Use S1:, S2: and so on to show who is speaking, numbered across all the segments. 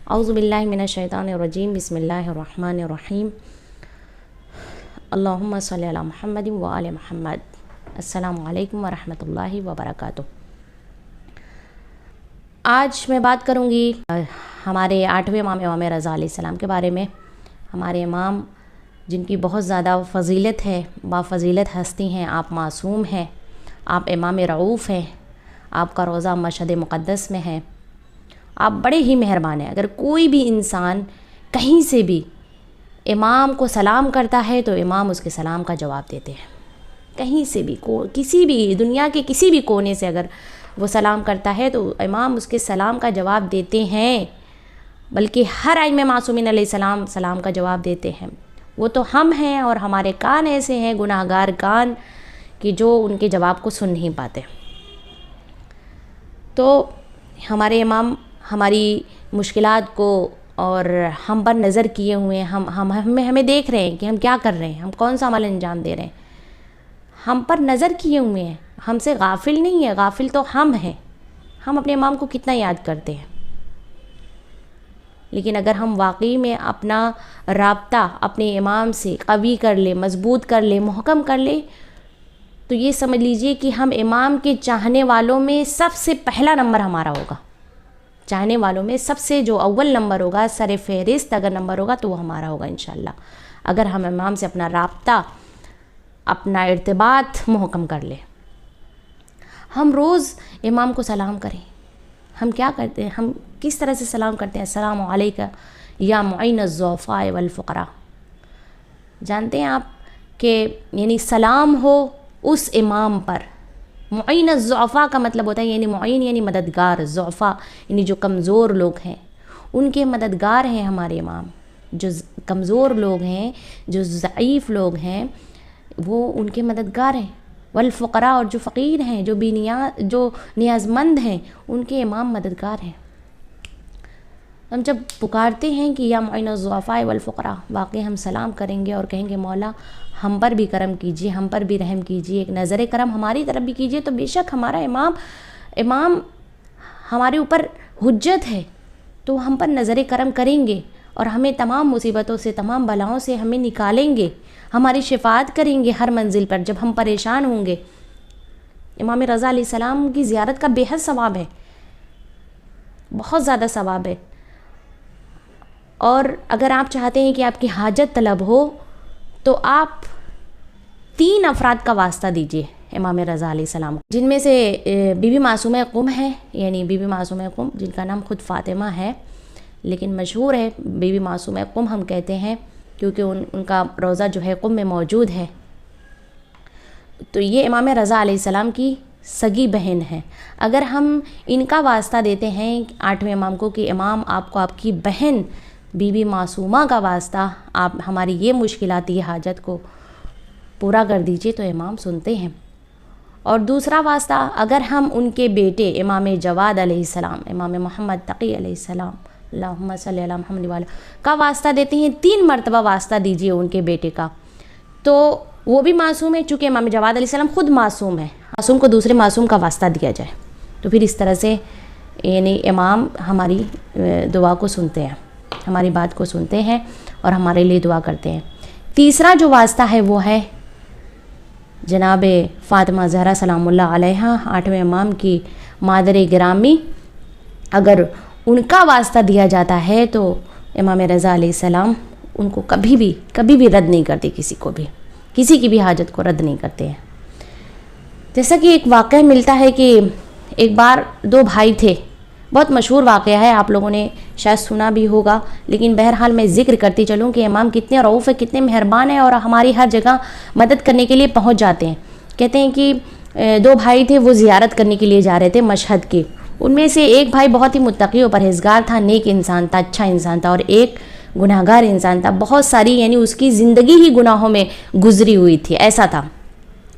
S1: اعوذ باللہ من الشیطان الرجیم، بسم اللہ الرحمن الرحیم، اللہم صلی علی محمد وآل محمد۔ السلام علیکم ورحمۃ اللہ وبرکاتہ۔ آج میں بات کروں گی ہمارے 8ویں امام رضا علیہ السلام کے بارے میں۔ ہمارے امام جن کی بہت زیادہ فضیلت ہے، بافضیلت ہستی ہیں، آپ معصوم ہیں، آپ امام رعوف ہیں، آپ کا روضہ مشہد مقدس میں ہے، آپ بڑے ہی مہربان ہیں۔ اگر کوئی بھی انسان کہیں سے بھی امام کو سلام کرتا ہے تو امام اس کے سلام کا جواب دیتے ہیں۔ کہیں سے بھی کسی بھی دنیا کے کسی بھی کونے سے اگر وہ سلام کرتا ہے تو امام اس کے سلام کا جواب دیتے ہیں، بلکہ ہر ائمہ معصومین علیہ السلام سلام کا جواب دیتے ہیں۔ وہ تو ہم ہیں اور ہمارے کان ایسے ہیں، گناہ گار کان، کہ جو ان کے جواب کو سن نہیں پاتے۔ تو ہمارے امام ہماری مشکلات کو اور ہم پر نظر کیے ہوئے ہیں، ہمیں دیکھ رہے ہیں کہ ہم کیا کر رہے ہیں، ہم کون سا عمل انجام دے رہے ہیں، ہم پر نظر کیے ہوئے ہیں، ہم سے غافل نہیں ہے، غافل تو ہم ہیں۔ ہم اپنے امام کو کتنا یاد کرتے ہیں، لیکن اگر ہم واقعی میں اپنا رابطہ اپنے امام سے قوی کر لیں، مضبوط کر لیں، محکم کر لیں، تو یہ سمجھ لیجئے کہ ہم امام کے چاہنے والوں میں سب سے پہلا نمبر ہمارا ہوگا۔ چاہنے والوں میں سب سے جو اول نمبر ہوگا، سر فہرست اگر نمبر ہوگا تو وہ ہمارا ہوگا انشاءاللہ، اگر ہم امام سے اپنا رابطہ، اپنا ارتباط محکم کر لیں۔ ہم روز امام کو سلام کریں۔ ہم کیا کرتے ہیں، ہم کس طرح سے سلام کرتے ہیں؟ السلام علیکہ یا معین الضعفاء والفقراء۔ جانتے ہیں آپ کہ یعنی سلام ہو اس امام پر۔ معین الضعفاء کا مطلب ہوتا ہے، یعنی معین یعنی مددگار، ضعفاء یعنی جو کمزور لوگ ہیں، ان کے مددگار ہیں ہمارے امام۔ جو کمزور لوگ ہیں، جو ضعیف لوگ ہیں، وہ ان کے مددگار ہیں۔ والفقراء، اور جو فقیر ہیں، جو جو نیاز مند ہیں، ان کے امام مددگار ہیں۔ ہم جب پکارتے ہیں کہ یا معین الضعفاء والفقراء، واقعی ہم سلام کریں گے اور کہیں گے مولا ہم پر بھی کرم کیجیے، ہم پر بھی رحم کیجیے، ایک نظر کرم ہماری طرف بھی کیجیے، تو بے شک ہمارا امام ہمارے اوپر حجت ہے، تو ہم پر نظر کرم کریں گے اور ہمیں تمام مصیبتوں سے، تمام بلاؤں سے ہمیں نکالیں گے، ہماری شفاعت کریں گے ہر منزل پر جب ہم پریشان ہوں گے۔ امام رضا علیہ السلام کی زیارت کا بے حد ثواب ہے، بہت زیادہ ثواب ہے۔ اور اگر آپ چاہتے ہیں کہ آپ کی حاجت طلب ہو تو آپ 3 افراد کا واسطہ دیجئے امام رضا علیہ السلام، جن میں سے بی بی معصومہ قم ہے، یعنی بی بی معصومہ قم جن کا نام خود فاطمہ ہے لیکن مشہور ہے بی بی معصومہ قم ہم کہتے ہیں، کیونکہ ان کا روضہ جو ہے قم میں موجود ہے۔ تو یہ امام رضا علیہ السلام کی سگی بہن ہے۔ اگر ہم ان کا واسطہ دیتے ہیں 8ویں امام کو کہ امام آپ کو آپ کی بہن بی بی معصومہ کا واسطہ، آپ ہماری یہ مشکلات، یہ حاجت کو پورا کر دیجئے، تو امام سنتے ہیں۔ اور دوسرا واسطہ اگر ہم ان کے بیٹے امام جواد علیہ السلام، امام محمد تقی علیہ السلام، اللہم صلی علی محمد وعلی کا واسطہ دیتے ہیں، 3 مرتبہ واسطہ دیجئے ان کے بیٹے کا، تو وہ بھی معصوم ہے، چونکہ امام جواد علیہ السلام خود معصوم ہے، معصوم کو دوسرے معصوم کا واسطہ دیا جائے، تو پھر اس طرح سے یعنی امام ہماری دعا کو سنتے ہیں، ہماری بات کو سنتے ہیں اور ہمارے لیے دعا کرتے ہیں۔ تیسرا جو واسطہ ہے وہ ہے جناب فاطمہ زہرا سلام اللہ علیہا، 8ویں امام کی مادر گرامی۔ اگر ان کا واسطہ دیا جاتا ہے تو امام رضا علیہ السلام ان کو کبھی بھی رد نہیں کرتے، کسی کی بھی حاجت کو رد نہیں کرتے ہیں۔ جیسا کہ ایک واقعہ ملتا ہے کہ ایک بار 2 بھائی تھے، بہت مشہور واقعہ ہے، آپ لوگوں نے شاید سنا بھی ہوگا، لیکن بہرحال میں ذکر کرتی چلوں کہ امام کتنے رؤوف ہے، کتنے مہربان ہیں اور ہماری ہر جگہ مدد کرنے کے لیے پہنچ جاتے ہیں۔ کہتے ہیں کہ 2 بھائی تھے، وہ زیارت کرنے کے لیے جا رہے تھے مشہد کی۔ ان میں سے ایک بھائی بہت ہی متقی و پرہیزگار تھا، نیک انسان تھا، اچھا انسان تھا، اور ایک گناہ گار انسان تھا، بہت ساری یعنی اس کی زندگی ہی گناہوں میں گزری ہوئی تھی، ایسا تھا۔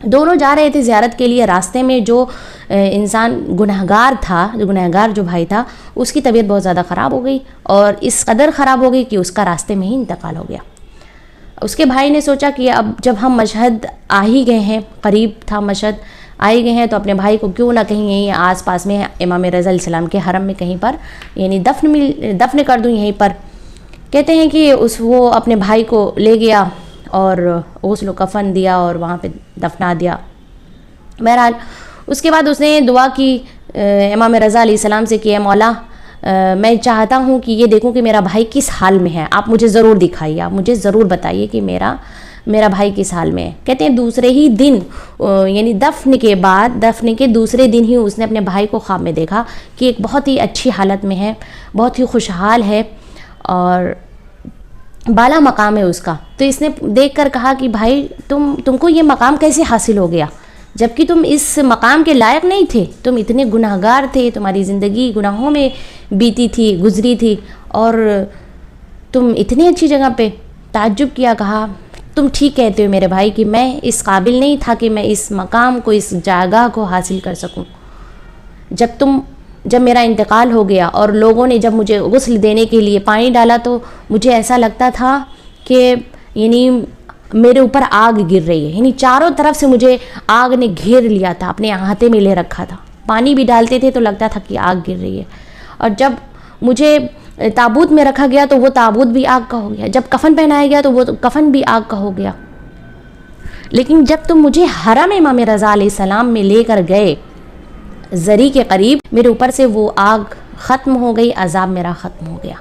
S1: دونوں جا رہے تھے زیارت کے لیے، راستے میں جو انسان گنہگار جو بھائی تھا، اس کی طبیعت بہت زیادہ خراب ہو گئی، اور اس قدر خراب ہو گئی کہ اس کا راستے میں ہی انتقال ہو گیا۔ اس کے بھائی نے سوچا کہ اب جب ہم مشہد آ ہی گئے ہیں، قریب تھا مشہد، آئے گئے ہیں تو اپنے بھائی کو کیوں نہ کہیں یہیں آس پاس میں امام رضا علیہ السلام کے حرم میں کہیں پر یعنی دفن کر دوں یہیں پر. کہتے ہیں کہ وہ اپنے بھائی کو لے گیا اور غسل و کفن دیا اور وہاں پہ دفنا دیا. بہرحال اس کے بعد اس نے دعا کی امام رضا علیہ السلام سے کہ اے مولا میں چاہتا ہوں کہ یہ دیکھوں کہ میرا بھائی کس حال میں ہے, آپ مجھے ضرور دکھائیے, آپ مجھے ضرور بتائیے کہ میرا بھائی کس حال میں ہے. کہتے ہیں دوسرے ہی دن یعنی دفن کے دوسرے دن ہی اس نے اپنے بھائی کو خواب میں دیکھا کہ ایک بہت ہی اچھی حالت میں ہے, بہت ہی خوشحال ہے اور بالا مقام ہے اس کا. تو اس نے دیکھ کر کہا کہ بھائی تم کو یہ مقام کیسے حاصل ہو گیا, جبکہ تم اس مقام کے لائق نہیں تھے, تم اتنے گناہگار تھے, تمہاری زندگی گناہوں میں بیتی تھی, گزری تھی, اور تم اتنی اچھی جگہ پہ. تعجب کیا, کہا تم ٹھیک کہتے ہو میرے بھائی کہ میں اس قابل نہیں تھا کہ میں اس مقام کو, اس جگہ کو حاصل کر سکوں. جب میرا انتقال ہو گیا اور لوگوں نے جب مجھے غسل دینے کے لیے پانی ڈالا تو مجھے ایسا لگتا تھا کہ یعنی میرے اوپر آگ گر رہی ہے, یعنی چاروں طرف سے مجھے آگ نے گھیر لیا تھا, اپنے ہاتھے میں لے رکھا تھا. پانی بھی ڈالتے تھے تو لگتا تھا کہ آگ گر رہی ہے. اور جب مجھے تابوت میں رکھا گیا تو وہ تابوت بھی آگ کا ہو گیا, جب کفن پہنایا گیا تو وہ کفن بھی آگ کا ہو گیا. لیکن جب تم مجھے حرم امام رضا علیہ السلام میں لے کر گئے زری کے قریب, میرے اوپر سے وہ آگ ختم ہو گئی, عذاب میرا ختم ہو گیا.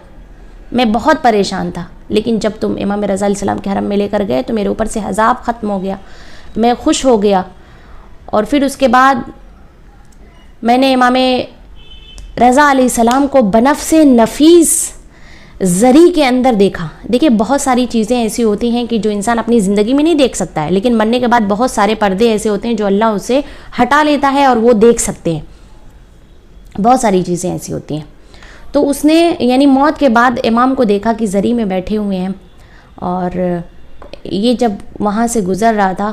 S1: میں بہت پریشان تھا, لیکن جب تم امام رضا علیہ السلام کے حرم میں لے کر گئے تو میرے اوپر سے عذاب ختم ہو گیا, میں خوش ہو گیا. اور پھر اس کے بعد میں نے امام رضا علیہ السلام کو بنفس نفیس زری کے اندر دیکھا. دیکھیں بہت ساری چیزیں ایسی ہوتی ہیں کہ جو انسان اپنی زندگی میں نہیں دیکھ سکتا ہے, لیکن مرنے کے بعد بہت سارے پردے ایسے ہوتے ہیں جو اللہ اسے ہٹا لیتا ہے اور وہ دیکھ سکتے ہیں. بہت ساری چیزیں ایسی ہوتی ہیں. تو اس نے یعنی موت کے بعد امام کو دیکھا کہ زری میں بیٹھے ہوئے ہیں, اور یہ جب وہاں سے گزر رہا تھا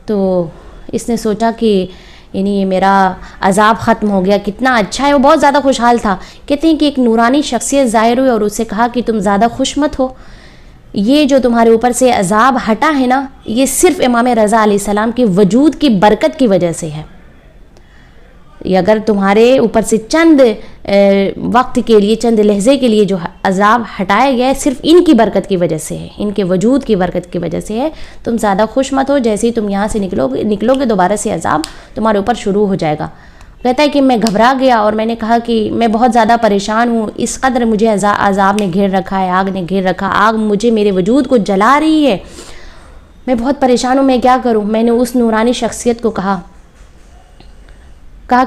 S1: تو اس نے سوچا کہ یعنی یہ میرا عذاب ختم ہو گیا, کتنا اچھا ہے. وہ بہت زیادہ خوشحال تھا. کہتے ہیں کہ ایک نورانی شخصیت ظاہر ہوئی اور اس سے کہا کہ تم زیادہ خوش مت ہو, یہ جو تمہارے اوپر سے عذاب ہٹا ہے نا, یہ صرف امام رضا علیہ السلام کے وجود کی برکت کی وجہ سے ہے. اگر تمہارے اوپر سے چند وقت کے لیے, چند لحظے کے لیے جو عذاب ہٹایا گیا ہے, صرف ان کی برکت کی وجہ سے ہے, ان کے وجود کی برکت کی وجہ سے ہے. تم زیادہ خوش مت ہو, جیسے ہی تم یہاں سے نکلو گے دوبارہ سے عذاب تمہارے اوپر شروع ہو جائے گا. کہتا ہے کہ میں گھبرا گیا اور میں نے کہا کہ میں بہت زیادہ پریشان ہوں, اس قدر مجھے عذاب نے گھیر رکھا ہے, آگ نے گھیر رکھا, آگ مجھے میرے وجود کو جلا رہی ہے, میں بہت پریشان ہوں, میں کیا کروں. میں نے اس نورانی شخصیت کو کہا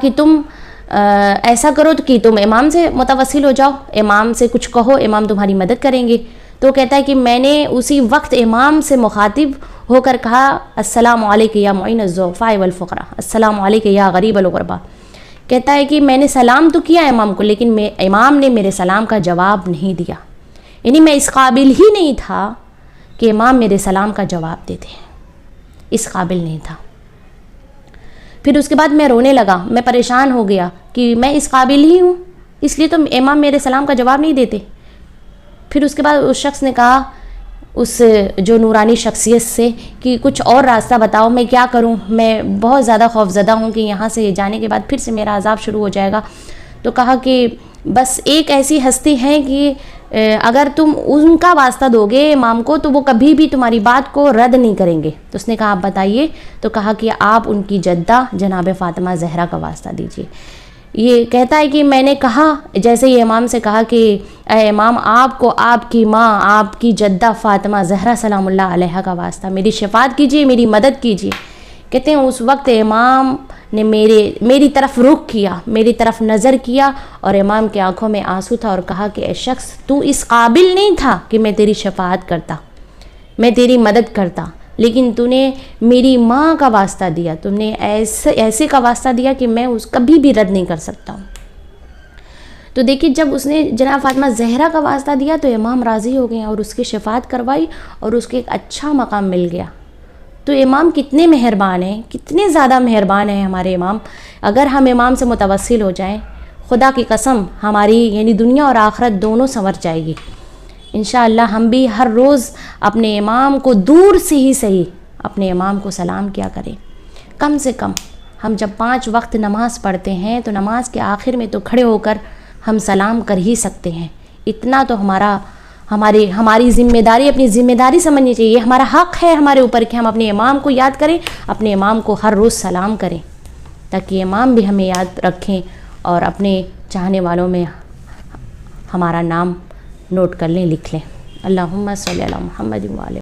S1: کہ تم ایسا کرو کہ تم امام سے متوسل ہو جاؤ, امام سے کچھ کہو, امام تمہاری مدد کریں گے. تو کہتا ہے کہ میں نے اسی وقت امام سے مخاطب ہو کر کہا السلام علیکم یا معین الضعفاء والفقراء, السلام علیکم یا غریب الغرباء. کہتا ہے کہ میں نے سلام تو کیا امام کو, لیکن امام نے میرے سلام کا جواب نہیں دیا. یعنی میں اس قابل ہی نہیں تھا کہ امام میرے سلام کا جواب دیتے, اس قابل نہیں تھا. پھر اس کے بعد میں رونے لگا, میں پریشان ہو گیا کہ میں اس قابل ہی ہوں, اس لیے تو امام میرے سلام کا جواب نہیں دیتے. پھر اس کے بعد اس شخص نے کہا, اس جو نورانی شخصیت سے, کہ کچھ اور راستہ بتاؤ, میں کیا کروں, میں بہت زیادہ خوفزدہ ہوں کہ یہاں سے جانے کے بعد پھر سے میرا عذاب شروع ہو جائے گا. تو کہا کہ بس ایک ایسی ہستی ہے کہ اگر تم ان کا واسطہ دو گے امام کو تو وہ کبھی بھی تمہاری بات کو رد نہیں کریں گے. تو اس نے کہا آپ بتائیے. تو کہا کہ آپ ان کی جدہ جناب فاطمہ زہرا کا واسطہ دیجیے. یہ کہتا ہے کہ میں نے کہا, جیسے یہ امام سے کہا کہ اے امام, آپ کو آپ کی ماں, آپ کی جدہ فاطمہ زہرا سلام اللہ علیہا کا واسطہ, میری شفاعت کیجیے, میری مدد کیجیے. کہتے ہیں اس وقت امام نے میری طرف رخ کیا, میری طرف نظر کیا, اور امام کی آنکھوں میں آنسو تھا, اور کہا کہ اے شخص, تو اس قابل نہیں تھا کہ میں تیری شفاعت کرتا, میں تیری مدد کرتا, لیکن تو نے میری ماں کا واسطہ دیا, تم نے ایسے کا واسطہ دیا کہ میں اس کبھی بھی رد نہیں کر سکتا ہوں. تو دیکھیے جب اس نے جناب فاطمہ زہرا کا واسطہ دیا تو امام راضی ہو گئے اور اس کی شفاعت کروائی اور اس کو ایک اچھا مقام مل گیا. تو امام کتنے مہربان ہیں, کتنے زیادہ مہربان ہیں ہمارے امام. اگر ہم امام سے متوسل ہو جائیں, خدا کی قسم ہماری یعنی دنیا اور آخرت دونوں سنور جائے گی. انشاءاللہ ہم بھی ہر روز اپنے امام کو دور سے ہی صحیح اپنے امام کو سلام کیا کریں, کم سے کم ہم جب 5 وقت نماز پڑھتے ہیں تو نماز کے آخر میں تو کھڑے ہو کر ہم سلام کر ہی سکتے ہیں. اتنا تو ہماری ذمہ داری، اپنی ذمہ داری سمجھنی چاہیے. یہ ہمارا حق ہے ہمارے اوپر کہ ہم اپنے امام کو یاد کریں، اپنے امام کو ہر روز سلام کریں، تاکہ امام بھی ہمیں یاد رکھیں اور اپنے چاہنے والوں میں ہمارا نام نوٹ کر لیں، لکھ لیں. اللہم صلی علی محمد و علی